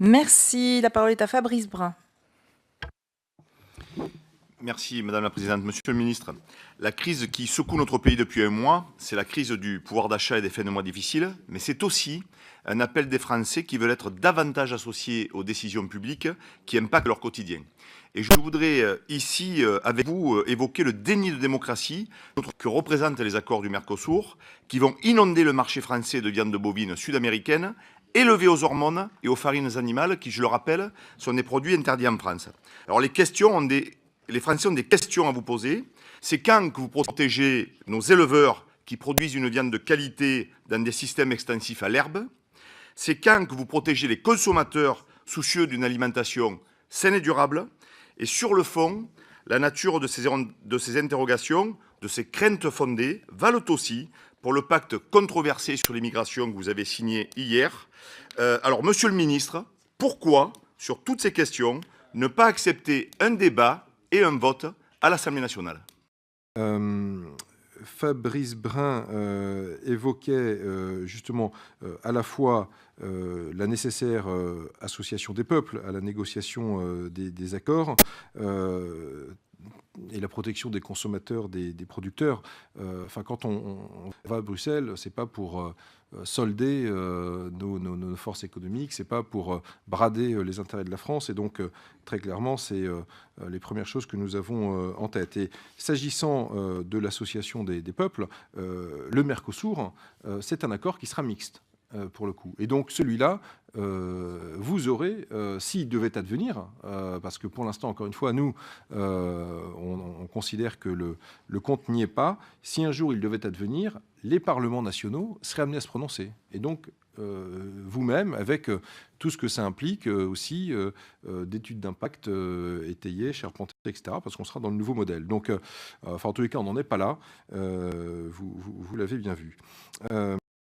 Merci. La parole est à Fabrice Brun. Merci Madame la Présidente. Monsieur le Ministre, la crise qui secoue notre pays depuis un mois, c'est la crise du pouvoir d'achat et des fins de mois difficiles, mais c'est aussi un appel des Français qui veulent être davantage associés aux décisions publiques qui impactent leur quotidien. Et je voudrais ici, avec vous, évoquer le déni de démocratie que représentent les accords du Mercosur, qui vont inonder le marché français de viande bovine sud-américaine, élevée aux hormones et aux farines animales, qui, je le rappelle, sont des produits interdits en France. Alors les Français ont des questions à vous poser. C'est quand que vous protégez nos éleveurs qui produisent une viande de qualité dans des systèmes extensifs à l'herbe? C'est quand que vous protégez les consommateurs soucieux d'une alimentation saine et durable? Et sur le fond, la nature de ces interrogations, de ces craintes fondées, valent aussi pour le pacte controversé sur l'immigration que vous avez signé hier. Alors, Monsieur le Ministre, pourquoi, sur toutes ces questions, ne pas accepter un débat et un vote à l'Assemblée nationale? Fabrice Brun évoquait justement à la fois la nécessaire association des peuples à la négociation des accords et la protection des consommateurs, des producteurs. Enfin, quand on va à Bruxelles, c'est pas pour solder nos forces économiques, c'est pas pour brader les intérêts de la France. Et donc, très clairement, c'est les premières choses que nous avons en tête. Et s'agissant de l'association des peuples, le Mercosur, c'est un accord qui sera mixte. Pour le coup. Et donc celui-là, vous aurez, s'il devait advenir, parce que pour l'instant, encore une fois, nous, on considère que le compte n'y est pas, si un jour il devait advenir, les parlements nationaux seraient amenés à se prononcer. Et donc, vous-même, avec tout ce que ça implique aussi, d'études d'impact étayées, charpentées, etc., parce qu'on sera dans le nouveau modèle. Donc, enfin, en tous les cas, on n'en est pas là, vous l'avez bien vu.